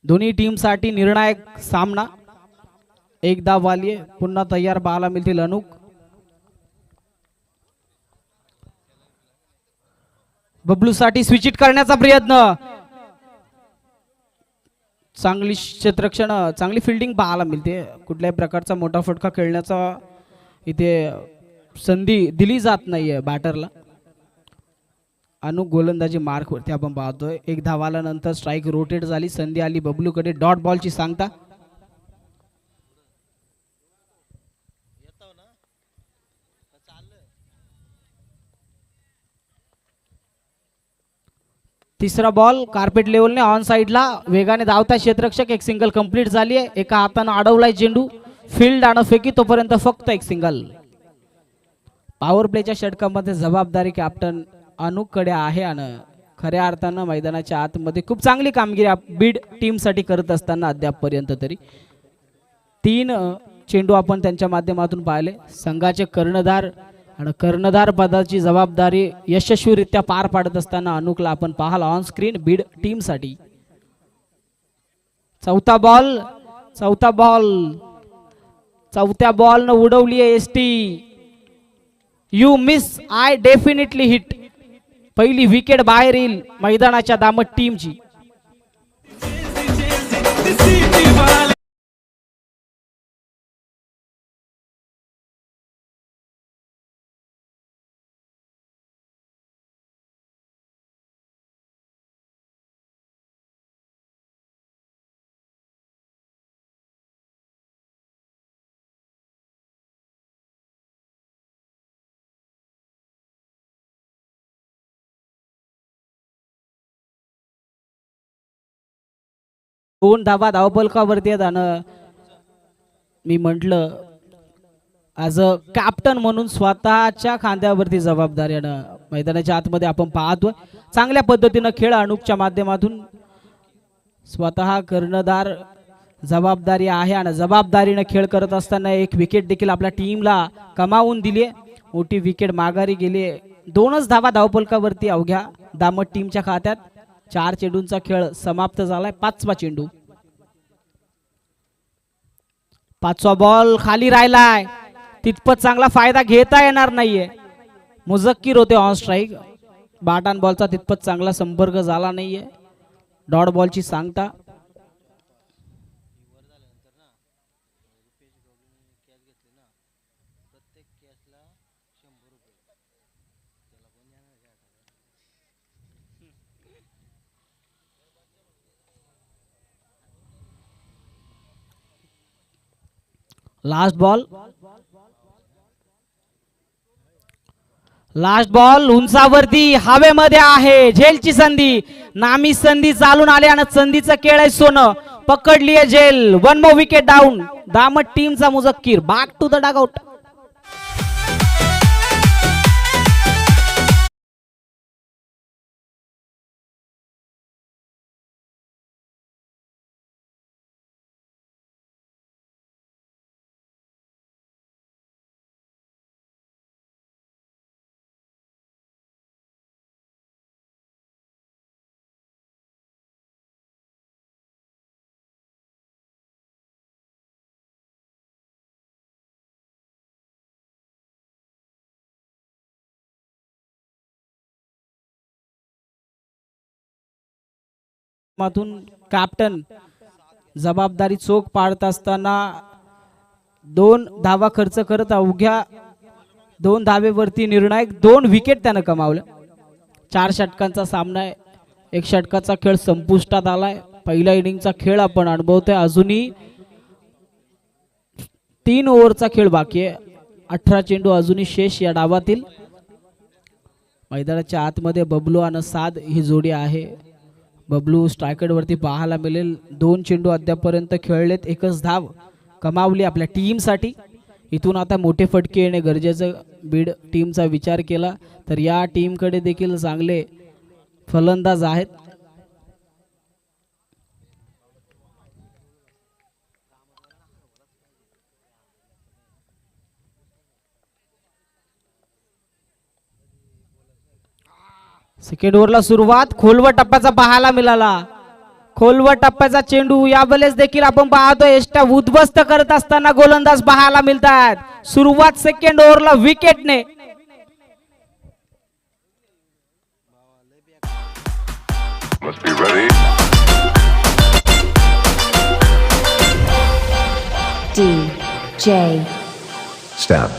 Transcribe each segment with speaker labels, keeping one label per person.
Speaker 1: दोन्ही टीमसाठी निर्णायक सामना. एक धाव आली आहे, पुन्हा तयार पाहायला मिळतील अनुक. बबलू साठी स्विच इट करण्याचा प्रयत्न. चांगली क्षेत्ररक्षण, चांगली फिल्डिंग पाहायला मिळते. कुठल्याही प्रकारचा मोठा फटका खेळण्याचा इथे संधी दिली जात नाहीये बॅटरला. अनुक गोलंदाजी मार्क वरती आपण पाहतोय. एक धाव आल्यानंतर स्ट्राईक रोटेट झाली, संधी आली बबलूकडे. डॉट बॉलची सांगता. तिसरा बॉल कार्पेट लेवलने ऑन साइडला वेगाने धावता क्षेत्ररक्षक. एक सिंगल कंप्लीट झाली आहे. एका हाताने अडवलाय चेंडू. फील्ड आणि फेकी तोपर्यंत फक्त एक सिंगल. पॉवर प्लेच्या षटकामध्ये जबाबदारी कॅप्टन अनुकडे आहे आणि खऱ्या अर्थानं मैदानाच्या आतमध्ये खूप चांगली कामगिरी बीड टीमसाठी करत असताना अद्यापपर्यंत तरी 3 चेंडू आपण त्यांच्या माध्यमातून पाहिले. संघाचे कर्णधार आणि कर्णधार पदाची जबाबदारी यशस्वीरित्या पार पाडत असताना अनुकला आपण पाहाल ऑन स्क्रीन बीड टीमसाठी. चौथा बॉल चौथ्या बॉलनं उडवली आहे ST. You miss I definitely hit. पहिली विकेट बाहेर येईल मैदानाच्या दामट टीमची. दोन धावा धावपलकावरती आहेत आणि मी म्हटलं ॲज अ कॅप्टन म्हणून स्वतःच्या खांद्यावरती जबाबदारी आणि मैदानाच्या आतमध्ये आपण पाहतोय चांगल्या पद्धतीनं खेळ अनुपच्या माध्यमातून. स्वतः कर्णधार जबाबदारी आहे आणि जबाबदारीने खेळ करत असताना एक विकेट देखील आपल्या टीमला कमावून दिली आहे. मोठी विकेट माघारी गेली आहे. 2च धावा धावपलकावरती अवघ्या दामट टीमच्या खात्यात. 4 चेंडूंचा खेळ समाप्त झालाय. 5वा चेंडू. 5वा बॉल खाली राहिलाय. तितपत चांगला फायदा घेता येणार नाहीये. मुझक्कीर होते ऑन स्ट्राईक. बॅट बॉलचा तितपत चांगला संपर्क झाला नाहीये. डॉट बॉलची सांगता. लास्ट बॉल उंचावरती हवेमध्ये आहे. झेलची संधी, नामी संधी चालून आले आणि संधीचं केळ आहे सोनं. पकडली आहे झेल. 1 मोर विकेट डाऊन. दामट टीमचा Muzakkir back to the dugout. Captain जबाबदारी चोख पाडत असताना 2 धावा खर्च करत अवघ्या 2 धावेवरती निर्णायक 2 विकेट त्यानं कमावल्या. 4 षटकांचा सामना आहे. 1 षटकाचा खेळ संपुष्टात आलाय. पहिल्या इनिंगचा खेळ आपण अनुभवतोय. अजूनही 3 ओव्हरचा खेळ बाकी आहे. 18 चेंडू अजूनही शेष या डावातील. मैदानाच्या आतमध्ये बबलू आणि साद ही जोडी आहे. बबलू स्ट्रायकर वरती पाहायला मिळेल. 2 चेंडू अद्यापर्यंत खेळलेत. 1च धाव कमावली आपल्या टीमसाठी. इथून आता मोठे फटके येणे गरजेचं. बीड टीमचा विचार केला तर या टीमकडे देखील चांगले फलंदाज आहेत. सेकंड ओव्हरला सुरुवात खोलवर टप्प्याचा पाहायला मिळाला. खोलवर टप्प्याचा चेंडू यावेळेस देखील आपण पाहतो एष्टा उद्ध्वस्त करत असताना गोलंदाज पाहायला मिळतात। सुरुवात second ओव्हरला विकेटने।
Speaker 2: Must be ready.
Speaker 3: DJ
Speaker 2: Step.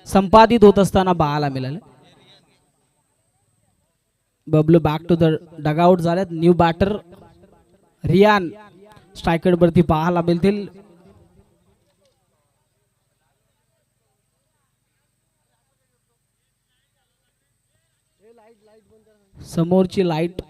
Speaker 1: संपादित होत असताना पाहायला मिळाले। Bablu back to the dugout झालेत। न्यू बॅटर रियान स्ट्रायकर वरती पाहायला मिळतील। समोरची लाईट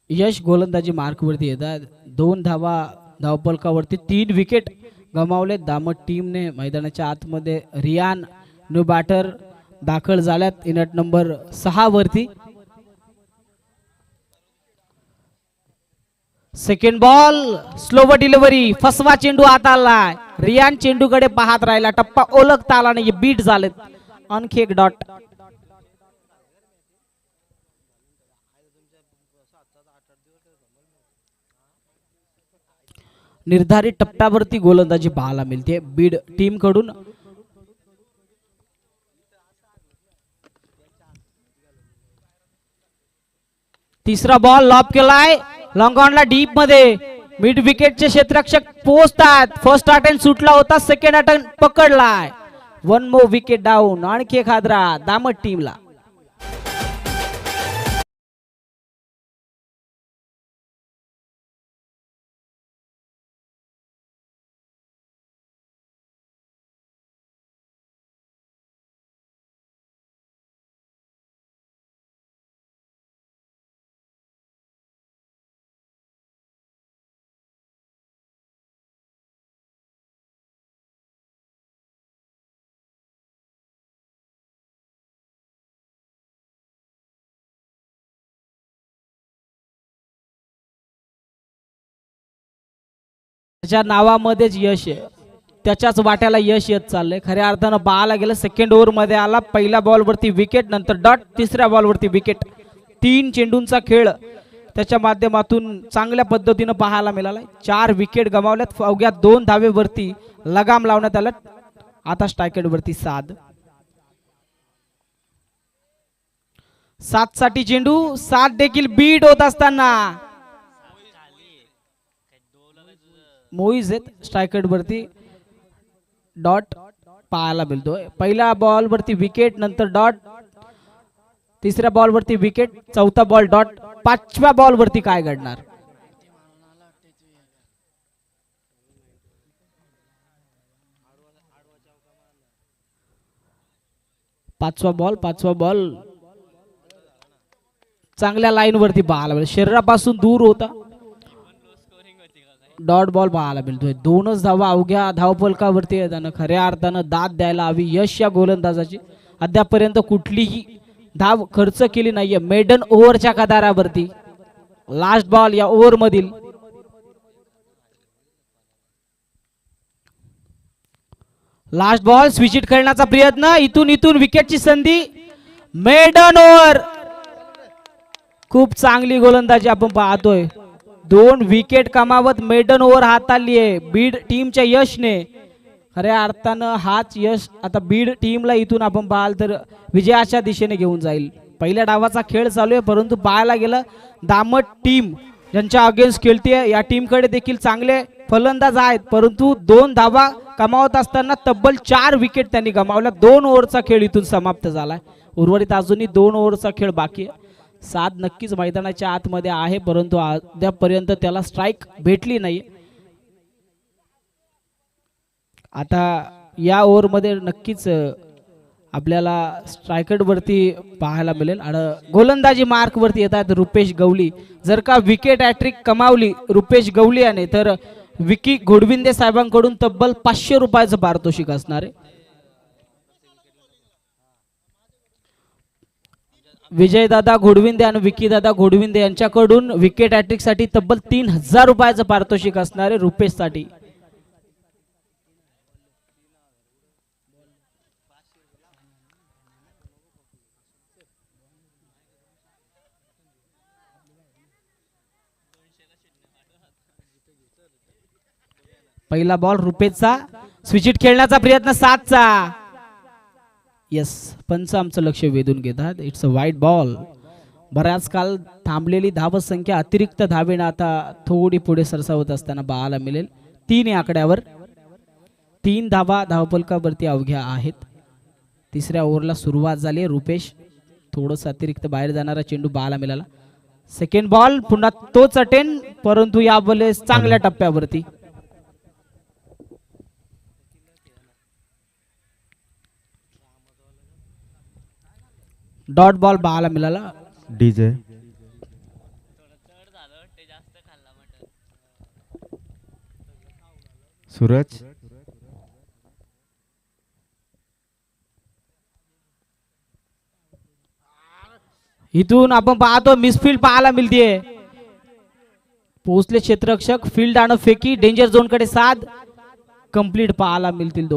Speaker 1: यश गोलंदाजी मार्क वरती येतात। 2 धावा धावफलकावरती 3 विकेट गमावले दामट टीमने। मैदानाच्या आतमध्ये रियान न्यू बॅटर दाखल झाल्यात इनट नंबर 6 वरती। सेकंड बॉल स्लोवर डिलिव्हरी फसवा चेंडू हात आलाय। रियान चेंडूकडे पाहत राहिला टप्पा ओळखता आला नाही बीट झालेत। आणखी एक डॉट। निर्धारित टप्प्यावरती गोलंदाजी पाहायला मिळते बीड टीम कडून। तिसरा बॉल लॉब केलाय लॉंग ऑनला डीप मध्ये। मिड विकेटचे क्षेत्ररक्षक पोहोचतात। फर्स्ट अटेम्प्ट सुटला होता सेकंड अटेम्प्ट पकडलाय। 1 मोर विकेट डाऊन। आणखी एक हादरा दामट टीमला। त्याच्या नावामध्येच यश आहे। त्याच्याच वाट्याला यश येत चाललंय। खऱ्या अर्थानं पाहायला गेलं सेकंड ओव्हर मध्ये आला। पहिल्या बॉल वरती विकेट नंतर डॉट तिसऱ्या बॉल वरती विकेट। 3 चेंडूंचा खेळ त्याच्या माध्यमातून चांगल्या पद्धतीने पाहायला मिळाला। 4 विकेट गमावल्यात। अवघ्या 2 धावेवरती लगाम लावण्यात आला। आता स्ट्रायकर वरती 7 साठी चेंडू 7 देखील बीट होत असताना मोईज आहेत स्ट्रायकर वरती डॉट पाहायला मिळतोय। पहिल्या बॉल वरती विकेट नंतर डॉट तिसऱ्या बॉल वरती विकेट चौथा बॉल डॉट 5व्या बॉल वरती काय घडणार। पाचवा बॉल चांगल्या लाईन वरती पाहायला मिळेल। शरीरापासून दूर होता डॉट बॉल पाहायला मिळतोय। 2च धावा अवघ्या धावफलकावरती येताना खऱ्या अर्थानं दाद द्यायला हवी यश या गोलंदाजाची। अद्यापर्यंत कुठलीही धाव खर्च केली नाहीये मेडन ओव्हरच्या कदारावरती। लास्ट बॉल या ओव्हर मधील। लास्ट बॉल स्विचिट खेळण्याचा प्रयत्न इथून विकेटची संधी। मेडन ओव्हर खूप चांगली गोलंदाजी आपण पाहतोय। 2 विकेट कमावत मेडन ओव्हर हाताळली आहे बीड टीमच्या यशने। खऱ्या अर्थानं हाच यश आता बीड टीमला इथून आपण पाहाल तर विजयाच्या दिशेने घेऊन जाईल। पहिल्या डावाचा खेळ चालू आहे परंतु पाहायला गेलं दामट टीम ज्यांच्या अगेन्स्ट खेळते या टीम कडे देखील चांगले फलंदाज आहेत परंतु 2 धावा कमावत असताना तब्बल 4 विकेट त्यांनी गमावल्या। 2 ओव्हरचा खेळ इथून समाप्त झालाय। उर्वरित अजूनही 2 ओव्हरचा खेळ बाकी आहे। 7 नक्कीच मैदानाच्या आतमध्ये आहे परंतु अद्यापर्यंत त्याला स्ट्राइक भेटली नाही। आता या ओव्हरमध्ये नक्कीच आपल्याला स्ट्रायकर वरती पाहायला मिळेल आणि गोलंदाजी मार्क वरती येतात रुपेश गवली. जर का विकेट हॅट्रिक कमावली रुपेश गवली याने तर विकी घोडविंदे साहेबांकडून तब्बल 500 रुपयाचं पारितोषिक असणार आहे. विजयदादा घोडविंदे आणि विकीदादा घोडविंदे यांच्याकडून विकेट हॅट्रिक साठी तब्बल 3000 रुपयाचं पारितोषिक असणार आहे रुपेश साठी. पहिला बॉल रुपेशचा, स्विच हिट खेळण्याचा प्रयत्न 7चा. यस, पंच आमचं लक्ष वेधून घेतात. इट्स अ वाईट बॉल. बऱ्याच काल थांबलेली धाव संख्या अतिरिक्त धावेनं आता थोडी पुढे सरसावत असताना पाहायला मिळेल. 3 या आकड्यावर 3 धावा धावफलकावरती अवघ्या आहेत. तिसऱ्या ओव्हरला सुरुवात झाली. रुपेश थोडंसं अतिरिक्त बाहेर जाणारा चेंडू पाहायला मिळाला. सेकंड बॉल पुन्हा तोच अटेंड, परंतु या बॉलेस चांगल्या टप्प्यावरती. डॉट बॉल पाहायला मिळाला.
Speaker 4: डीजे सूरज
Speaker 1: इथून आपण पाहतो मिसफील्ड पाहायला मिळते. पोहोचले क्षेत्ररक्षक, फील्ड आणि फेकी, डेंजर झोन कडे साध कंप्लीट पाहायला मिळतील.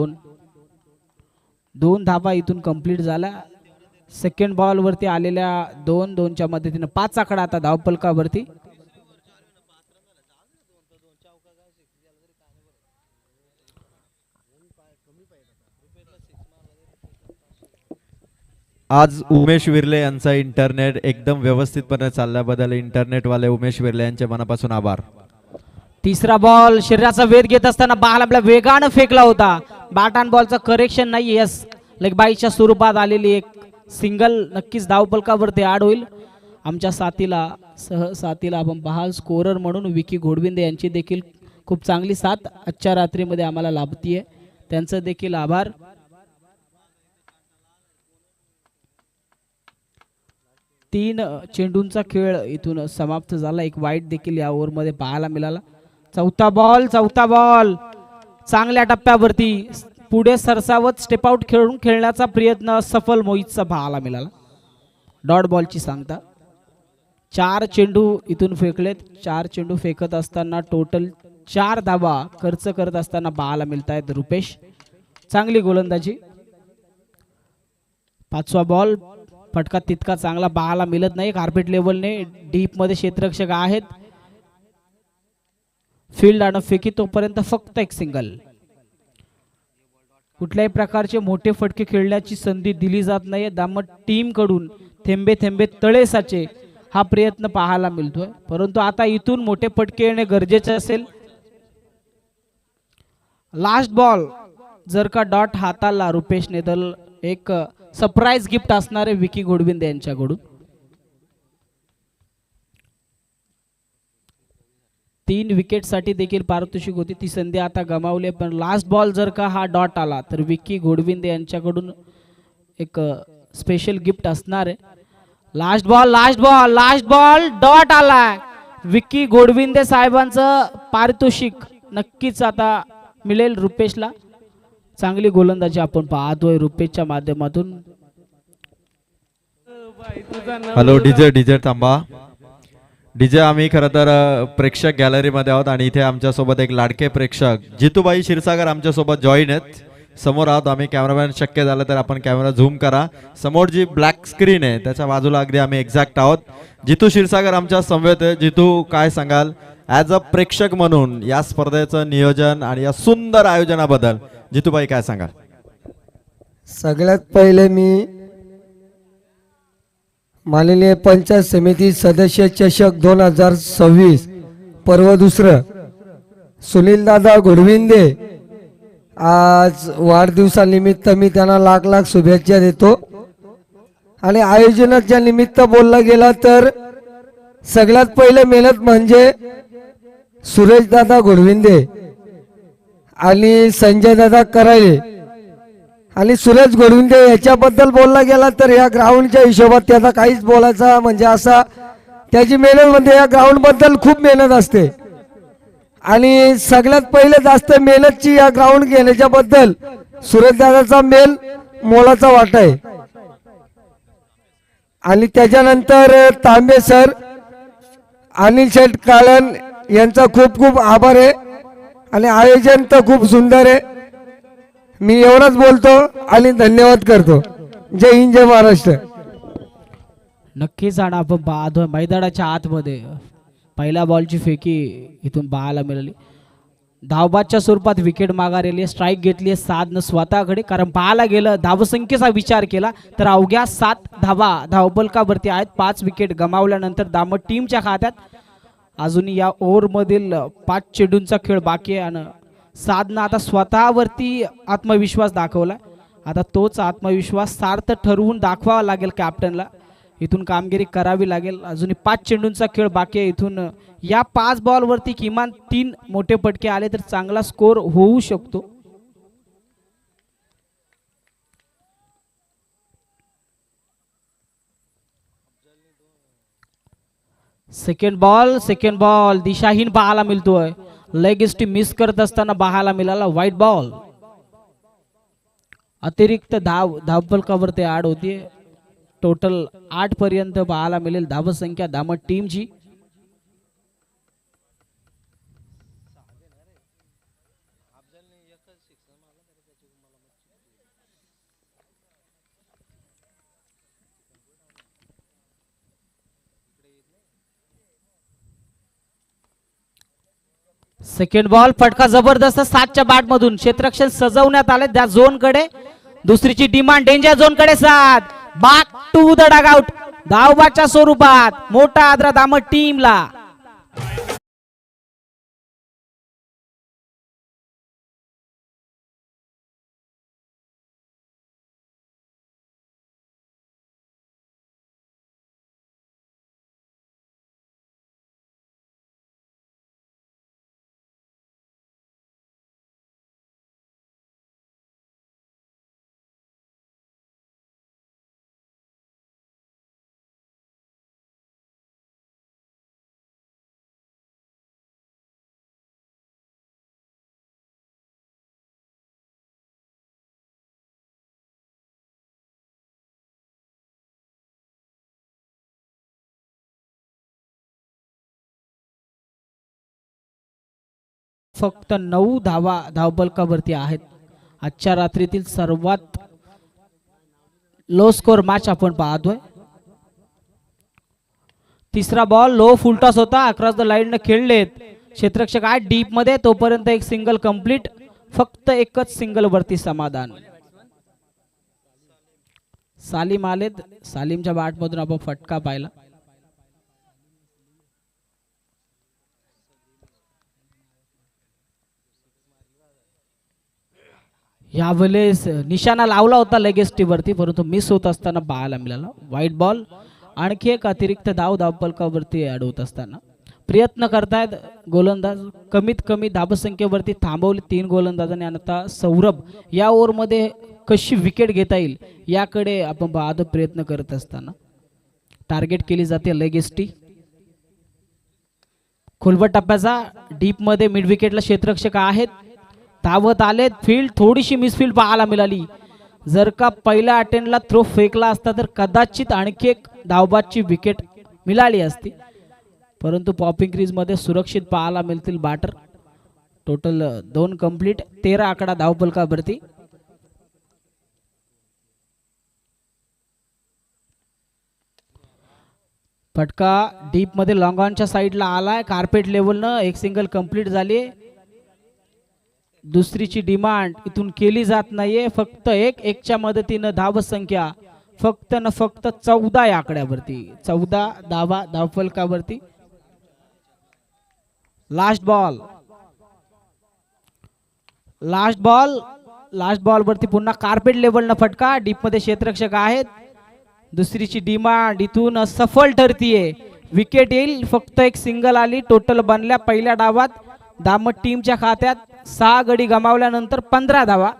Speaker 1: 2 धावा इथून कंप्लीट झाला. सेकंड बॉल वरती आलेल्या 2-2च्या मदतीने 5 आकडा आता धावफलकावरती.
Speaker 4: आज उमेश विर्ले यांचा इंटरनेट एकदम व्यवस्थितपणे चालल्याबद्दल इंटरनेटवाले उमेश विर्ले यांचे मनापासून आभार.
Speaker 1: तिसरा बॉल शरीराचा वेध घेत असताना बाल आपल्या वेगानं फेकला होता. बॅट अँड बॉलचं करेक्शन नाही. यस, लेग बाईच्या स्वरूपात आलेली एक सिंगल नक्कीच धावफलकावरती ऍड होईल. आमच्या साथीला आपण पाहाल स्कोरर म्हणून विकी घोडविंदे यांची देखील खूप चांगली साथ आजच्या रात्रीमध्ये आम्हाला लाभतीये. त्यांचं देखील आभार. तीन चेंडूंचा खेळ इथून समाप्त झाला. एक वाईट देखील या ओव्हरमध्ये पाहायला मिळाला. चौथा बॉल चांगल्या टप्प्यावरती पुढे सरसावत स्टेप आउट खेळून खेळण्याचा प्रयत्न सफल मोहितचा पाहायला मिळाला. डॉट बॉलची सांगता. 4 चेंडू इथून फेकलेत. 4 चेंडू फेकत असताना टोटल 4 धावा खर्च करत असताना पाहायला मिळत आहेत रुपेश. चांगली गोलंदाजी. 5वा बॉल फटका तितका चांगला पाहायला मिळत नाही. कार्पेट लेवलने डीप मध्ये क्षेत्ररक्षक आहेत. फील्ड आणि फेकी तोपर्यंत फक्त एक सिंगल. कुठल्याही प्रकारचे मोठे फटके खेळण्याची संधी दिली जात नाही. दामट टीम कडून थेंबे थेंबे तळे साचे हा प्रयत्न पाहायला मिळतोय. परंतु आता इथून मोठे फटके येणे गरजेचे असेल. लास्ट बॉल जर का डॉट हाताला रुपेशने तर एक सरप्राईज गिफ्ट असणार आहे विकी घोडविंदे यांच्याकडून. 3 विकेट साठी देखील पारितोषिक होती. ती संधी आता गमावली. पण लास्ट बॉल जर का हा डॉट आला तर विकी घोडविंदे यांच्याकडून एक स्पेशल गिफ्ट असणार आहे. लास्ट बॉल डॉट आलाय. विकी घोडविंदे साहेबांचं पारितोषिक नक्कीच आता मिळेल रुपेशला. चांगली गोलंदाजी आपण पाहतोय रुपेशच्या माध्यमातून.
Speaker 4: हॅलो डीजे थांबा. डीजे आम्ही खरं तर प्रेक्षक गॅलरीमध्ये आहोत आणि इथे आमच्यासोबत एक लाडके प्रेक्षक जितूबाई क्षीरसागर आमच्यासोबत जॉईन आहेत. समोर आहोत आम्ही. कॅमेरामॅन शक्य झालं तर आपण कॅमेरा झूम करा. समोर जी ब्लॅक स्क्रीन आहे त्याच्या बाजूला अगदी आम्ही एक्झॅक्ट आहोत. जितू क्षीरसागर आमच्या समवेत आहे. जितू काय सांगाल ॲज अ प्रेक्षक म्हणून या स्पर्धेचं नियोजन आणि या सुंदर आयोजनाबद्दल जितूबाई काय सांगाल?
Speaker 5: सगळ्यात पहिले मी माननीय पंचायत समिती सदस्य चषक 2026 पर्व 2 सुनील दादा घोडविंदे आज वाढदिवसानिमित्त मी त्यांना लाख लाख शुभेच्छा देतो. आणि आयोजनाच्या निमित्त बोलला गेला तर सगळ्यात पहिले मेहनत म्हणजे सुरेश दादा घोडविंदे. आणि संजय दादा करायले आणि सुरेश गोडविंदे याच्याबद्दल बोलला गेला तर या ग्राउंडच्या हिशोबात त्याचा काहीच बोलायचा म्हणजे असा त्याची मेहनत म्हणजे या ग्राउंड बद्दल खूप मेहनत असते आणि सगळ्यात पहिले जास्त मेहनतची या ग्राउंड घेण्याच्या बद्दल सुरेश दादाचा मेल मोलाचा वाटा आहे आणि त्याच्यानंतर तांबे सर अनिल शेठ काळन यांचा खूप खूप आभार आहे आणि आयोजन तर खूप सुंदर आहे. मी एवढंच बोलतो आणि धन्यवाद करतो. जय हिंद जय महाराष्ट्र.
Speaker 1: नक्कीच आणि आपण पाहतोय मैदानाच्या आतमध्ये पहिल्या बॉलची फेकी इथून पाहायला मिळाली. धावबादच्या स्वरूपात विकेट मागारेली, स्ट्राईक घेतली साधनं स्वतःकडे. कारण पाहायला गेलं धावसंख्येचा विचार केला तर अवघ्या 7 धावा धावपलकावरती आहेत. 5 विकेट गमावल्यानंतर दामट टीमच्या खात्यात अजूनही या ओव्हरमधील 5 चेंडूंचा खेळ बाकी आहे आणि साधनं आता स्वतःवरती आत्मविश्वास दाखवला. आता तोच आत्मविश्वास सार्थ ठरवून दाखवावा लागेल कॅप्टनला. इथून कामगिरी करावी लागेल. अजूनही 5 चेंडूंचा खेळ बाकी आहे. इथून या 5 बॉलवरती किमान 3 मोठे पटके आले तर चांगला स्कोर होऊ शकतो. सेकंड बॉल दिशाहीन पाहायला मिळतोय. लेग स्टी मिस करत असताना पाहायला मिळाला व्हाईट बॉल. अतिरिक्त धावपलकावरती ऍड होती. टोटल 8 पर्यंत पाहायला मिळेल धावसंख्या दामट टीमची. सेकंड बॉल फटका जबरदस्त 7च्या बॅट मधून क्षेत्ररक्षण सजवण्यात आले त्या झोन कडे. दुसरीची डिमांड डेंजर झोन कडे 7 बॅक टू द डगआउट. धावबाच्या स्वरूपात मोठा आदरा दामट टीमला. फक्त 9 धावा धावपलकावरती आहेत. आजच्या रात्रीतील सर्वात लो स्कोर मॅच आपण पाहतोय. तिसरा बॉल लो फुलटॉस होता. अक्रॉस द लाईन खेळलेत क्षेत्ररक्षक आहेत डीप मध्ये. तोपर्यंत एक सिंगल कंप्लीट. फक्त एकच सिंगल वरती समाधान. सालिम आलेत. सालिमच्या बॅट मधून आपण फटका पाहिला. यावेळेस निशाणा लावला होता लेगेस्टी वरती परंतु मिस होत असताना पाहायला मिळाला. White ball. आणखी एक अतिरिक्त धावपलकावरती ऍड होत असताना प्रयत्न करतायत गोलंदाज. कमीत कमी धावसंख्येवरती थांबवले 3 गोलंदाजांनी. आणि आता सौरभ या ओव्हर मध्ये कशी विकेट घेता येईल याकडे आपण पाहतो प्रयत्न करत असताना. टार्गेट केली जाते लेगेस्टी. खोलवट टप्प्याचा डीप मध्ये मिड विकेटला क्षेत्ररक्षक आहेत. धावत आलेत. फील्ड थोडीशी मिसफील्ड पाहायला मिळाली. जर का पहिल्या अटेम्प्टला थ्रो फेकला असता तर कदाचित आणखी एक धावबादची विकेट मिळाली असती. परंतु पॉपिंग क्रीज मध्ये सुरक्षित पाहायला मिळतील बॅटर. टोटल 2 कंप्लीट 13 आकडा धावपलकावरती. फटका डीप मध्ये लॉंग ऑनच्या साईडला आलाय. कार्पेट लेवलनं एक सिंगल कंप्लीट झाली. दुसरीची डिमांड इथून केली जात नाहीये. फक्त 1-1च्या मदतीनं धावसंख्या फक्त 14 या आकड्यावरती. 14 धावा धावपलकावरती. लास्ट बॉल वरती पुन्हा कार्पेट लेवलनं फटका. डीप मध्ये क्षेत्ररक्षक आहेत. दुसरीची डिमांड इथून सफल ठरतीये. विकेट येईल. फक्त एक सिंगल आली. टोटल बनल्या पहिल्या डावात दामट टीमच्या खात्यात 6 गडी गमावल्यानंतर 15 धावा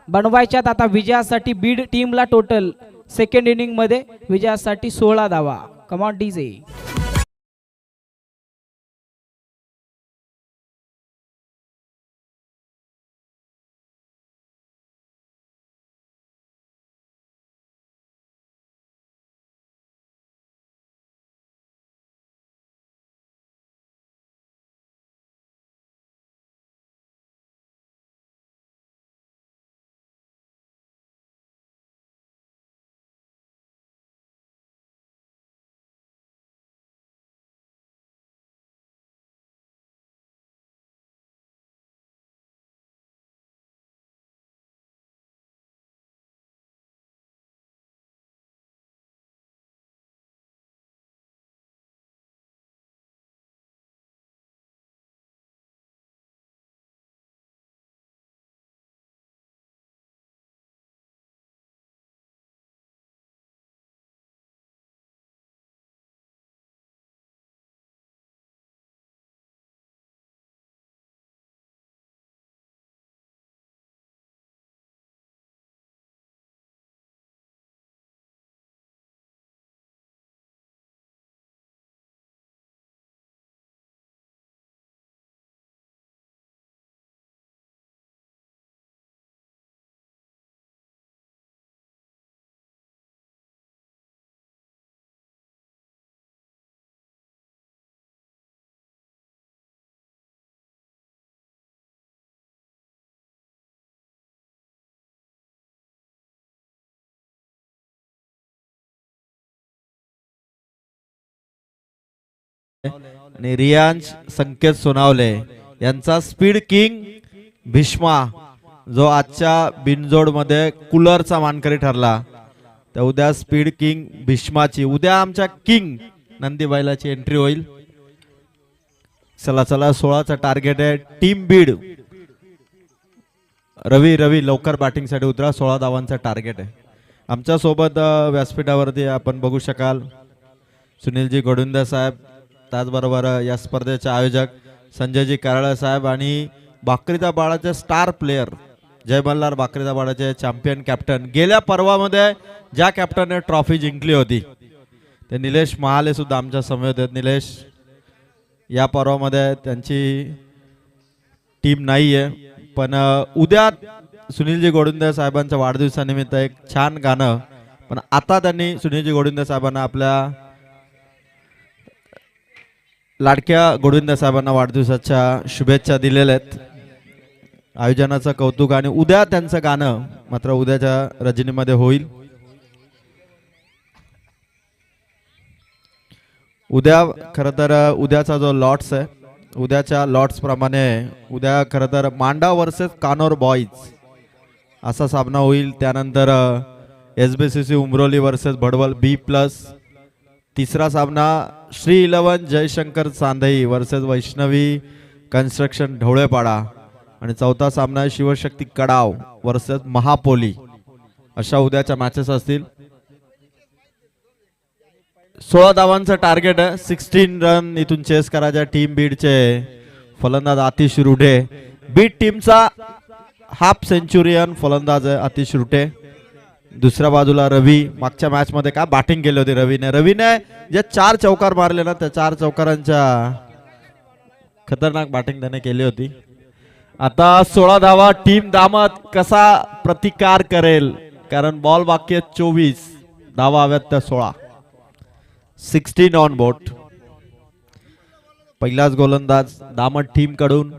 Speaker 1: बनवायच्यात आता विजयासाठी बीड टीमला. टोटल सेकंड इनिंग मध्ये विजयासाठी 16 धावा. Come on DJ.
Speaker 4: आणि रियांश संकेत सोनावले यांचा स्पीड किंग भीष्मा जो आजच्या बिनजोड मध्ये कूलरचा मानकरी ठरला. तर उद्या स्पीड किंग भीष्माची, उद्या आमच्या किंग नंदी बैलाची एंट्री होईल. चला चला 16चा टार्गेट आहे. टीम बीड रवी लवकर बॅटिंग साठी उतरा. 16 धावांचा टार्गेट आहे. आमच्या सोबत व्यासपीठावरती आपण बघू शकाल सुनीलजी गोडुंदे साहेब, त्याचबरोबर या स्पर्धेचे आयोजक संजयजी कराळे साहेब आणि बाकरीचा बाळाचे स्टार प्लेयर जय मल्हार बाकरीचा बाळाचे चॅम्पियन कॅप्टन. गेल्या पर्वामध्ये ज्या कॅप्टनने ट्रॉफी जिंकली होती ते निलेश महाले सुद्धा आमच्या समवेत आहेत. निलेश, या पर्वामध्ये त्यांची टीम नाहीये, पण उद्या सुनीलजी गोडुंदे साहेबांच्या वाढदिवसानिमित्त एक छान गाणं, पण आता त्यांनी सुनीलजी गोडुंदे साहेबांना आपल्या लाडक्या गोडविंद साहेबांना वाढदिवसाच्या शुभेच्छा दिलेल्या आहेत. आयोजनाचं कौतुक. आणि उद्या त्यांचं गाणं मात्र उद्याच्या रजनीमध्ये होईल. उद्या खरं तर उद्याचा जो लॉट्स आहे, उद्याच्या लॉट्स प्रमाणे उद्या खरं तर मांडा वर्सेस कानोर बॉईज असा सामना होईल. त्यानंतर SBCC उमरोली वर्सेस भडवल B+. तिसरा सामना श्री 11 जयशंकर चांदई वर्सेस वैष्णवी कन्स्ट्रक्शन ढवळेपाडा. आणि चौथा सामना शिवशक्ती कडाव वर्सेस महापोली. अशा उद्याच्या मॅचेस असतील. 16 धावांचं टार्गेट आहे. 16 रन इथून चेस करायच्या टीम बीडचे फलंदाज आतिश रुढे. बीड टीमचा हाफ सेंचुरियन फलंदाज आहे आतिश रुढे. दुसऱ्या बाजूला रवी, मागच्या मॅच मध्ये काय बॅटिंग केली होती रवीने जे 4 चौकार मारले ना, त्या 4 चौकारांच्या खतरनाक बॅटिंग त्याने केली होती. आता 16 धावा. टीम दामत कसा प्रतिकार करेल, कारण बॉल बाकी आहेत 24, धावा हव्यात त्या 16. 16 ऑन बोर्ड. पहिलाच गोलंदाज दामत टीम कडून.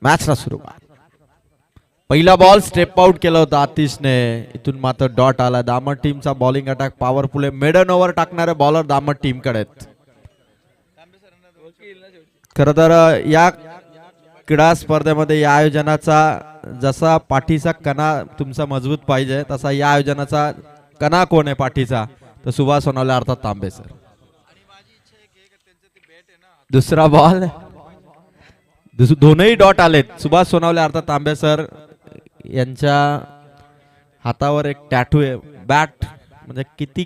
Speaker 4: मॅचला सुरुवात. पहिला बॉल स्टेप आउट केला होता आतिशने, इथून मात्र डॉट आला. दामट टीमचा बॉलिंग अटॅक पॉवरफुल आहे. मेडन ओव्हर टाकणारे बॉलर दामट टीम कडे आहेत. खर तर या क्रीडा स्पर्धेमध्ये या आयोजनाचा जसा पाठीचा कणा तुमचा मजबूत पाहिजे, तसा या आयोजनाचा कणा कोण आहे पाठीचा, तर सुभाष सोनवणे अर्थात तांबे सर. दुसरा बॉल, दोनही डॉट आलेत. सुभाष सोनवणे अर्थात तांबे सर यांच्या हातावर एक टॅटू आहे. बॅट म्हणजे किती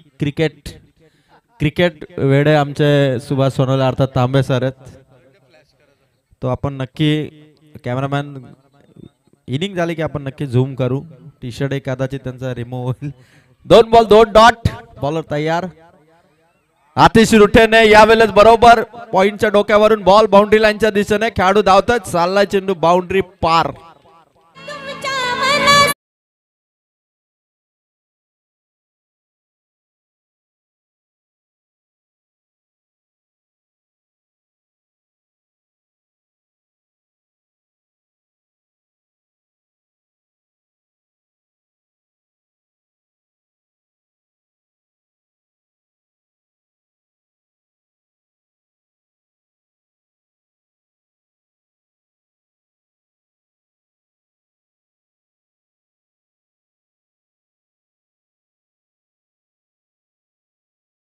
Speaker 4: क्रिकेट वेडे आमचे सुभाष सोनवणे अर्थात तांबे सर आहेत. तो आपण नक्की कॅमेरामॅन इनिंग झाली की आपण नक्की झूम करू. टी शर्ट एक कदाचित त्यांचा रिमूव्ह होईल. 2 बॉल 2 डॉट. बॉलर तयार. आतिश रुठेने यावेळेस बरोबर पॉइंटच्या डोक्यावरून बॉल बाउंड्री लाईनच्या दिशेने खेळाडू धावतात. चाललाय चेंडू बाउंड्री पार.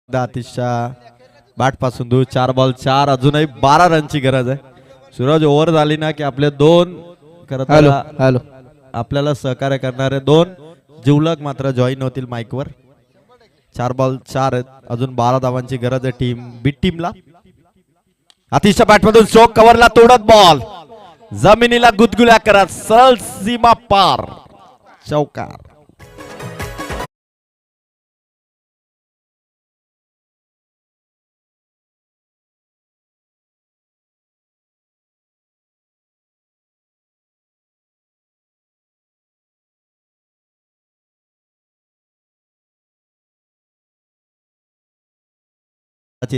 Speaker 4: आतिशच्या बॅट पासून दूर. 4 बॉल 4. अजूनही 12 रनची गरज आहे. सूरज ओव्हर झाली ना की आपले 2
Speaker 1: हॅलो
Speaker 4: आपल्याला सहकार्य करणारे 2 जिवलग मात्र जॉईन होतील माईकवर. 4 बॉल 4 आहेत. अजून 12 धावांची गरज आहे बी टीमला. आतिशच्या बॅट मधून स्ट्रोक कव्हरला तोडत बॉल जमिनीला गुदगुल्या करत सरळ सीमा पार. चौकार.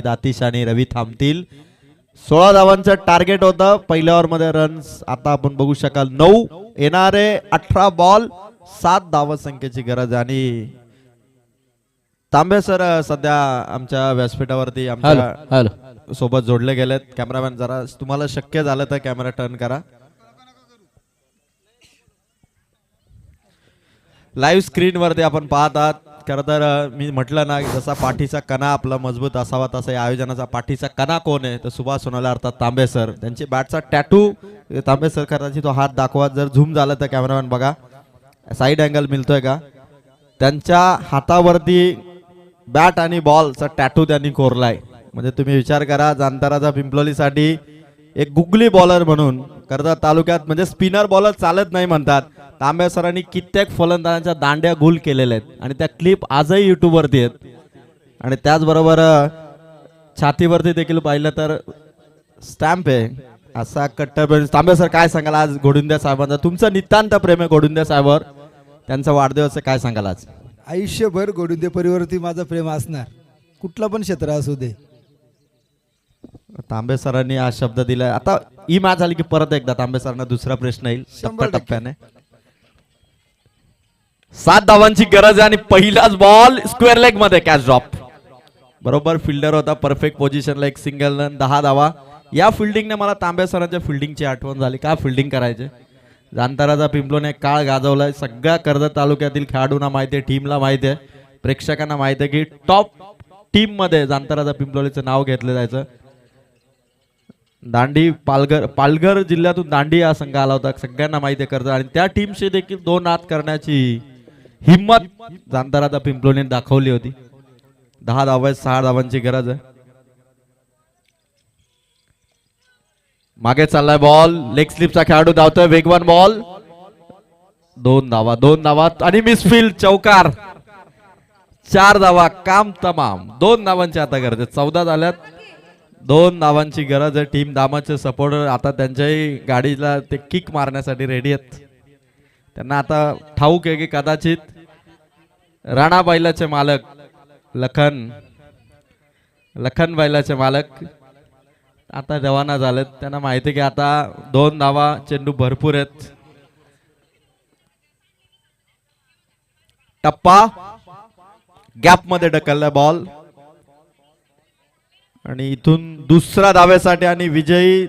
Speaker 4: आतिश आणि रवी थांबतील. 16 धावांचं टार्गेट होतं पहिल्या ओव्हर मध्ये. रन्स आता आपण बघू शकाल 9. येणारे 18 बॉल 7 धावा संख्येची गरज. आणि तांबे सर सध्या आमच्या व्यासपीठावरती आमच्या सोबत जोडले गेलेत. कॅमेरामॅन जरा तुम्हाला शक्य झालं तर कॅमेरा टर्न करा. लाईव्ह स्क्रीन वरती आपण पाहत आहात. खरं तर मी म्हटलं ना जसा पाठीचा कणा आपला मजबूत असावा तसा या आयोजनाचा पाठीचा कणा कोण आहे तर सुभाष सोनवणे अर्थात तांबे सर. त्यांची बॅटचा टॅटू तांबे सर कदाचित तो हात दाखवा. जर झूम झालं तर कॅमेरामॅन बघा साईड अँगल मिळतोय का. त्यांच्या हातावरती बॅट आणि बॉलचा टॅटू त्यांनी कोरलाय. म्हणजे तुम्ही विचार करा जांताराचा पिंपलोलीसाठी एक गुगली बॉलर म्हणून कर्जत तालुक्यात म्हणजे स्पिनर बॉलर चालत नाही म्हणतात. तांबे सरांनी कित्येक फलंदाजांच्या दांड्या गुल केलेल्या आहेत आणि त्या क्लिप आजही युट्यूब वरती आहेत. आणि त्याचबरोबर छातीवरती देखील पाहिलं तर स्टॅम्प आहे असा कट्टर. तांबे सर काय सांगाल आज घोडुंद्या साहेबांचा. तुमचं नितांत प्रेम आहे घोडुंद्या साहेबांवर. त्यांचा वाढदिवस काय सांगाल आज.
Speaker 6: आयुष्यभर घोडुंदे परिवारावरती माझं प्रेम असणार कुठलं पण क्षेत्र असू दे.
Speaker 4: तांबे सरांनी हा शब्द दिलाय. आता ही मॅच झाली की परत एकदा तांबे सरांना दुसरा प्रश्न येईल
Speaker 6: 100%
Speaker 4: टप्प्याने. 7 धावांची गरज आहे आणि पहिलाच बॉल स्क्वेअर लेग मध्ये कॅच ड्रॉप. बरोबर फिल्डर होता परफेक्ट पोझिशनला. एक सिंगल रन 10 धावा. या फिल्डिंगने मला तांबे सरांच्या फिल्डिंगची आठवण झाली. का फिल्डिंग करायचे. जांताराचा पिंपलोने काळ गाजवलाय. सगळ्या कर्जत तालुक्यातील खेळाडूंना माहिती आहे टीमला माहिती आहे प्रेक्षकांना माहिती आहे की टॉप टीम मध्ये जांताराचा पिंपलोलीचं नाव घेतलं जायचं. दांडी पालघर जिल्ह्यातून दांडी हा संघ आला होता सगळ्यांना माहिती आहे कर्जत. आणि त्या टीमशी देखील 2 आत करण्याची हिम्मत जांताराचा पिंपलोने दाखवली होती. 10 धावा 6 धावांची गरज आहे. मागे चाललाय बॉल. लेग स्लिपचा खेळाडू धावतोय. वेगवान बॉल. 2 धावा आणि मिसफील्ड. चौकार. 4 धावा. काम तमाम. 2 धावांची आता गरज आहे. 14 झाल्यात. 2 धावांची गरज आहे. टीम दामाचे सपोर्टर आता त्यांच्याही गाडीला ते किक मारण्यासाठी रेडी आहेत. त्यांना आता ठाऊक आहे की कदाचित राणा बैलाचे मालक लखन बैलाचे मालक आता रवाना झालेत. त्यांना माहिती की आता 2 धावा चेंडू भरपूर आहेत. टप्पा गॅप मध्ये ढकलला बॉल आणि इथून दुसऱ्या धाव्यासाठी आणि विजयी